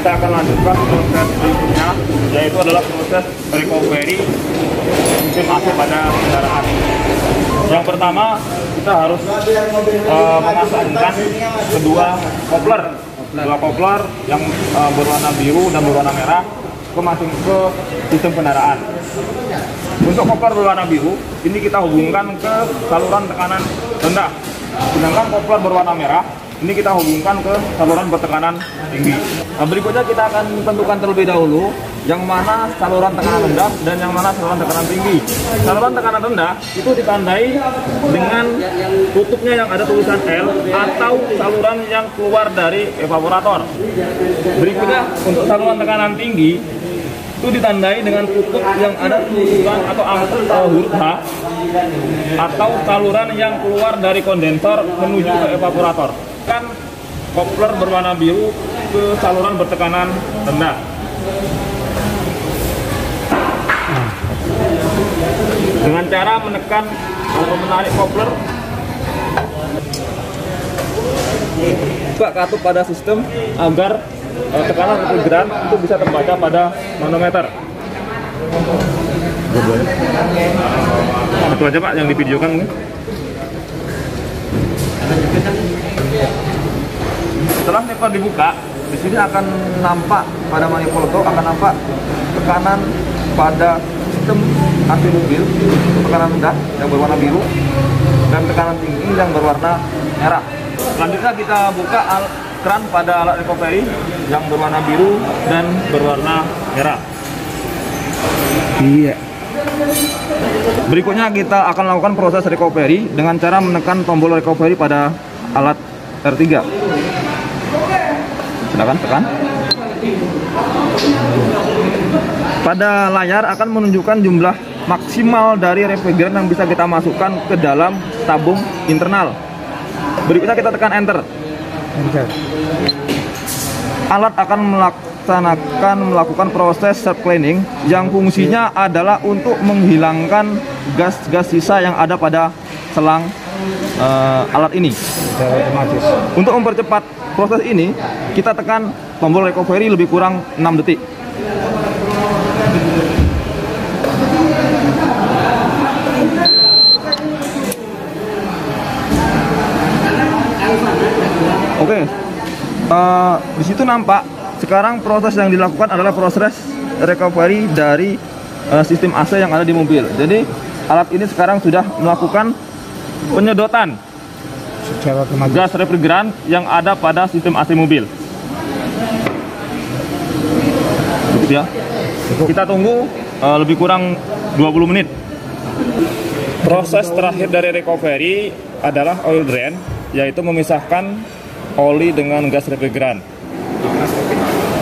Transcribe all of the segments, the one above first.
kita akan lanjutkan proses berikutnya, yaitu adalah proses recovery sistem AC pada kendaraan. Yang pertama, kita harus memasangkan kedua kopler yang berwarna biru dan berwarna merah ke sistem kendaraan. Untuk kopler berwarna biru ini kita hubungkan ke saluran tekanan rendah, sedangkan kopler berwarna merah ini kita hubungkan ke saluran bertekanan tinggi. Nah, berikutnya kita akan tentukan terlebih dahulu yang mana saluran tekanan rendah dan yang mana saluran tekanan tinggi. Saluran tekanan rendah itu ditandai dengan tutupnya yang ada tulisan L atau saluran yang keluar dari evaporator. Berikutnya untuk saluran tekanan tinggi itu ditandai dengan tutup yang ada tulisan atau huruf H atau saluran yang keluar dari kondensor menuju ke evaporator. Kan kopler berwarna biru ke saluran bertekanan rendah. Dengan cara menekan atau menarik kopler, buka katup pada sistem agar tekanan refrigeran itu bisa terbaca pada manometer. Satu aja Pak yang divideokan mungkin. Setelah nipper dibuka, di sini akan nampak pada manifold akan nampak tekanan pada sistem AC mobil, tekanan rendah yang berwarna biru dan tekanan tinggi yang berwarna merah. Selanjutnya kita buka keran pada alat recovery yang berwarna biru dan berwarna merah. Iya. Berikutnya kita akan lakukan proses recovery dengan cara menekan tombol recovery pada alat R3. Silakan tekan. Pada layar akan menunjukkan jumlah maksimal dari refrigeran yang bisa kita masukkan ke dalam tabung internal. Berikutnya kita tekan enter. Alat akan melakukan proses self cleaning yang fungsinya adalah untuk menghilangkan gas-gas sisa yang ada pada selang alat ini. Untuk mempercepat proses ini, kita tekan tombol recovery lebih kurang 6 detik. Oke, di situ nampak sekarang proses yang dilakukan adalah proses recovery dari sistem AC yang ada di mobil. Jadi alat ini sekarang sudah melakukan penyedotan gas refrigeran yang ada pada sistem AC mobil. Cukup ya. Kita tunggu lebih kurang 20 menit. Proses terakhir dari recovery adalah oil drain, yaitu memisahkan oli dengan gas refrigeran.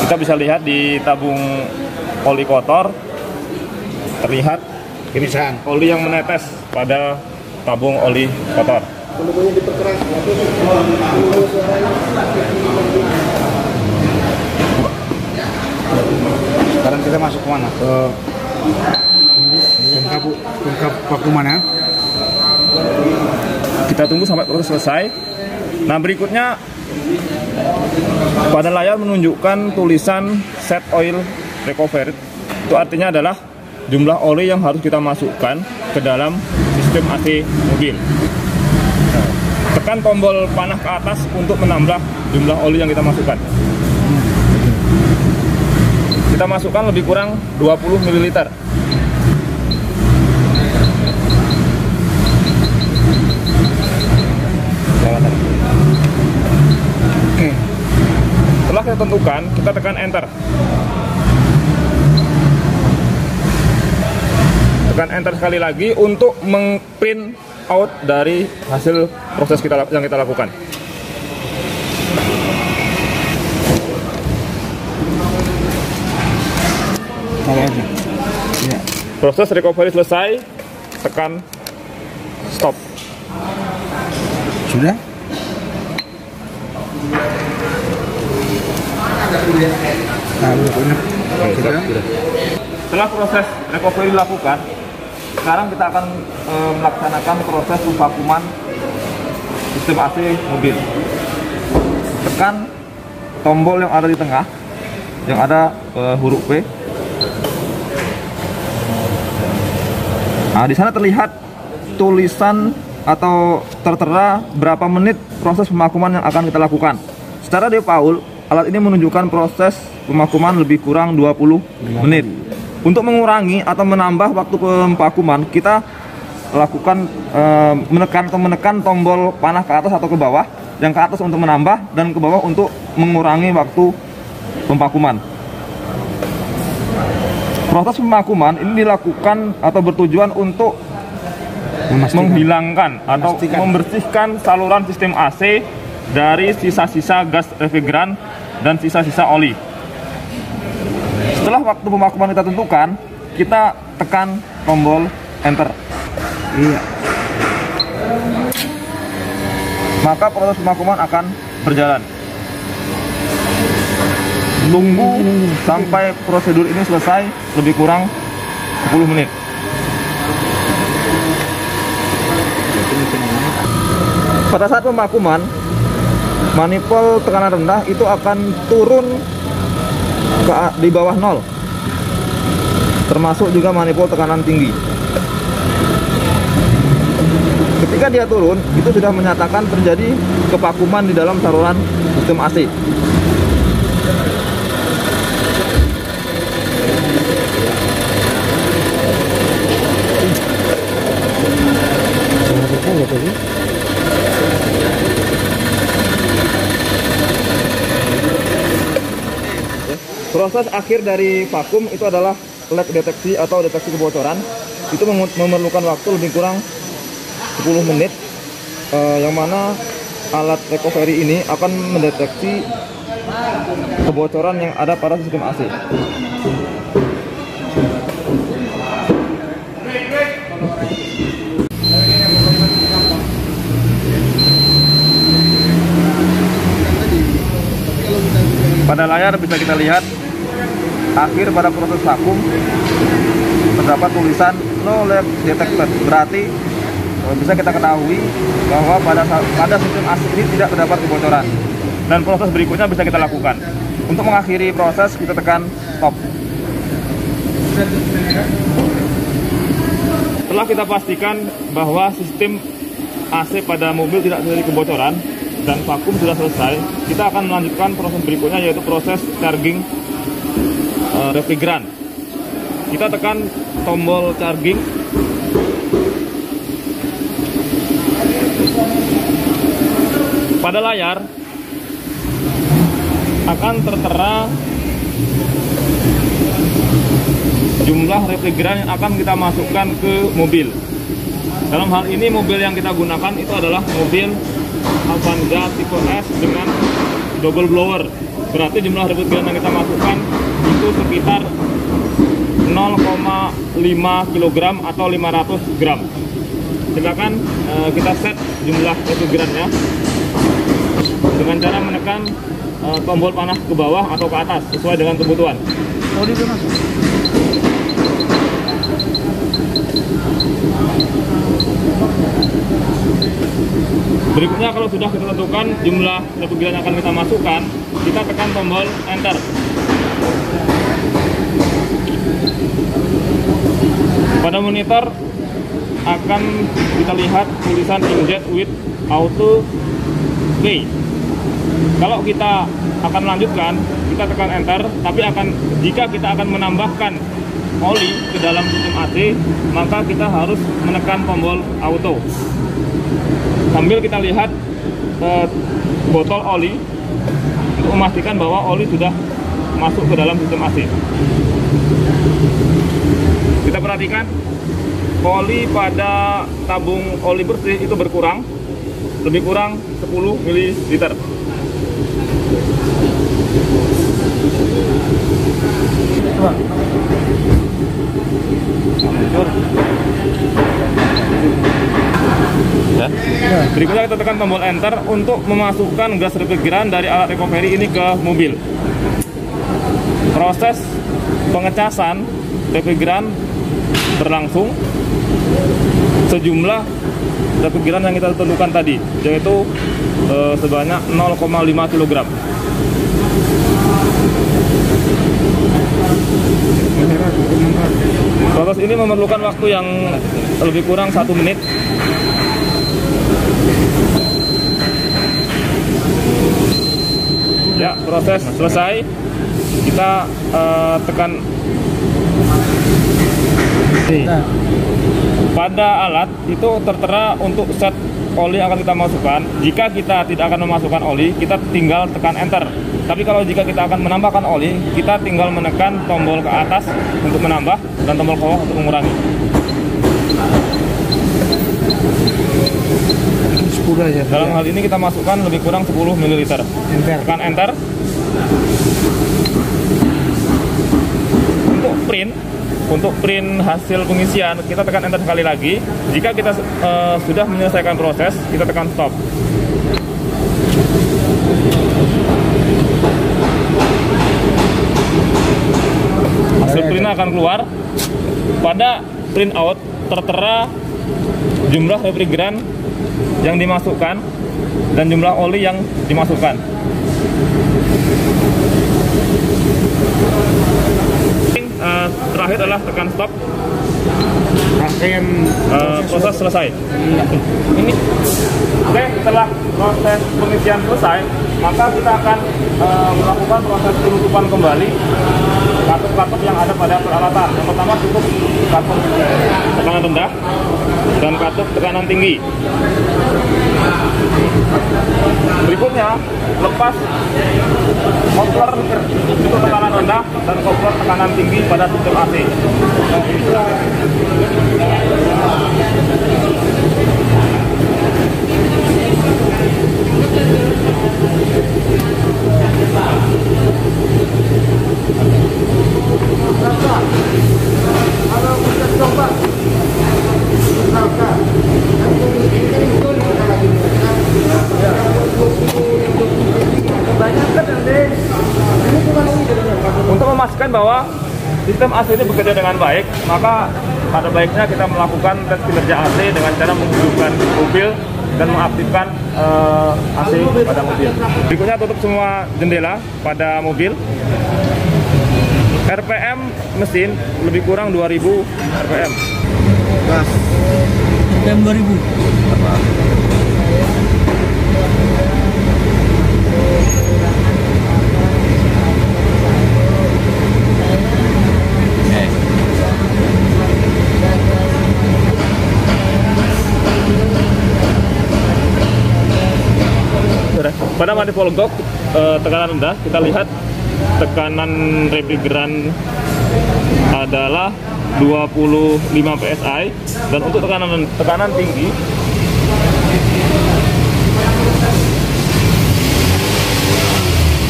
Kita bisa lihat di tabung oli kotor terlihat Pemisahan oli yang menetes pada tabung oli kotor. Sekarang kita masuk ke mana? Ke vakuman ya. Kita tunggu sampai proses selesai. Nah, berikutnya pada layar menunjukkan tulisan set oil recovered. Itu artinya adalah jumlah oli yang harus kita masukkan ke dalam sistem AC mobil. Nah, tekan tombol panah ke atas untuk menambah jumlah oli yang kita masukkan. Kita masukkan lebih kurang 20 ml. Setelah kita tentukan, kita tekan enter. Tekan enter sekali lagi untuk meng-print out dari hasil proses yang kita lakukan. Ya. Proses recovery selesai, tekan stop. Sudah? Setelah proses recovery dilakukan, sekarang kita akan melaksanakan proses vakuman sistem AC mobil. Tekan tombol yang ada di tengah yang ada huruf P. Nah, di sana terlihat tulisan atau tertera berapa menit proses pemakuman yang akan kita lakukan. Secara default, alat ini menunjukkan proses pemakuman lebih kurang 20 menit. Untuk mengurangi atau menambah waktu pemakuman, kita lakukan menekan tombol panah ke atas atau ke bawah. Yang ke atas untuk menambah dan ke bawah untuk mengurangi waktu pemakuman. Proses pemakuman ini dilakukan atau bertujuan untuk menghilangkan atau membersihkan saluran sistem AC dari sisa-sisa gas refrigeran dan sisa-sisa oli. Setelah waktu pemakuman kita tentukan, kita tekan tombol enter. Iya. Maka proses pemakuman akan berjalan. Tunggu sampai prosedur ini selesai lebih kurang 10 menit. Pada saat pemakuman, manifold tekanan rendah itu akan turun di bawah 0. Termasuk juga manifold tekanan tinggi. Ketika dia turun, itu sudah menyatakan terjadi kevakuman di dalam saluran sistem AC. Proses akhir dari vakum itu adalah leak deteksi atau deteksi kebocoran. Itu memerlukan waktu lebih kurang 10 menit, yang mana alat recovery ini akan mendeteksi kebocoran yang ada pada sistem AC. Pada layar bisa kita lihat akhir pada proses vakum terdapat tulisan no leak detected, berarti bisa kita ketahui bahwa pada sistem AC ini tidak terdapat kebocoran, dan proses berikutnya bisa kita lakukan. Untuk mengakhiri proses, kita tekan stop. Setelah kita pastikan bahwa sistem AC pada mobil tidak terjadi kebocoran dan vakum sudah selesai, kita akan melanjutkan proses berikutnya, yaitu proses charging refrigeran. Kita tekan tombol charging. Pada layar akan tertera jumlah refrigeran yang akan kita masukkan ke mobil. Dalam hal ini mobil yang kita gunakan itu adalah mobil Avanza tipe S dengan double blower. Berarti jumlah refrigeran yang kita masukkan itu sekitar 0,5 kg atau 500 gram. Silakan kita set jumlah refrigerannya dengan cara menekan tombol panah ke bawah atau ke atas sesuai dengan kebutuhan. Berikutnya, kalau sudah kita tentukan jumlah refrigeran yang akan kita masukkan, kita tekan tombol enter. Pada monitor akan kita lihat tulisan inject with auto pay. Kalau kita akan melanjutkan, kita tekan enter, tapi jika kita akan menambahkan oli ke dalam sistem AC, maka kita harus menekan tombol auto. Sambil kita lihat botol oli untuk memastikan bahwa oli sudah masuk ke dalam sistem AC. Kita perhatikan oli pada tabung oli bersih itu berkurang, lebih kurang 10 ml. Berikutnya kita tekan tombol enter untuk memasukkan gas refrigeran dari alat recovery ini ke mobil. Proses pengecasan refrigeran berlangsung. Sejumlah refrigeran yang kita tentukan tadi, yaitu sebanyak 0,5 kg. memerlukan waktu yang lebih kurang 1 menit. Ya, proses selesai. Kita tekan pada alat itu tertera untuk set oli yang akan kita masukkan. Jika kita tidak akan memasukkan oli, kita tinggal tekan enter. Tapi kalau jika kita akan menambahkan oli, kita tinggal menekan tombol ke atas untuk menambah dan tombol ke bawah untuk mengurangi. 10 aja. Dalam hal ini kita masukkan lebih kurang 10 ml. Tekan enter. Untuk print hasil pengisian, kita tekan enter sekali lagi. Jika kita sudah menyelesaikan proses, kita tekan stop. Hasil print akan keluar. Pada print out tertera jumlah refrigeran yang dimasukkan dan jumlah oli yang dimasukkan. Terakhir adalah tekan stop. Proses selesai. Ini oke, setelah proses pengisian selesai, maka kita akan melakukan proses penutupan kembali katup-katup yang ada pada peralatan. Yang pertama cukup katup tekanan rendah dan katup tekanan tinggi. Berikutnya lepas kopler untuk tekanan rendah dan kopler tekanan tinggi pada sistem AC. Untuk memastikan bahwa sistem AC ini bekerja dengan baik, maka ada baiknya kita melakukan tes kinerja AC dengan cara menghidupkan mobil dan mengaktifkan AC pada mobil. Berikutnya tutup semua jendela pada mobil. RPM mesin lebih kurang 2000 RPM. Gas. RPM 2000. Pada manifold gok tekanan rendah, kita lihat tekanan refrigeran adalah 25 PSI, dan untuk tekanan tinggi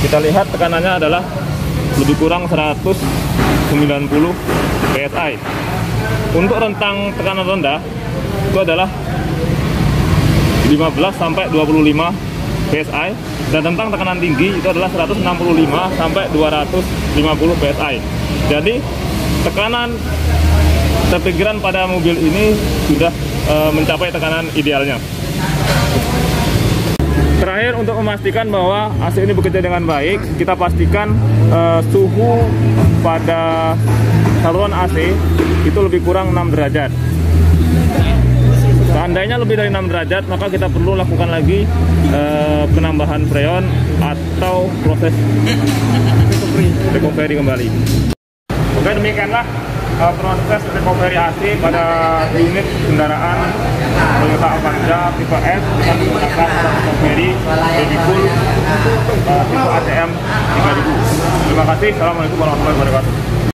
kita lihat tekanannya adalah lebih kurang 190 PSI. Untuk rentang tekanan rendah itu adalah 15 sampai 25 PSI, dan tentang tekanan tinggi itu adalah 165 sampai 250 PSI. Jadi tekanan refrigeran pada mobil ini sudah mencapai tekanan idealnya. Terakhir, untuk memastikan bahwa AC ini bekerja dengan baik, kita pastikan suhu pada saluran AC itu lebih kurang 6 derajat. Seandainya lebih dari 6 derajat, maka kita perlu lakukan lagi penambahan freon atau proses recovery kembali. Oke, demikianlah proses recovery AC pada unit kendaraan Toyota Avanza tipe S dengan menggunakan recovery baby cool tipe ATM 3000. Terima kasih. Assalamualaikum warahmatullahi wabarakatuh.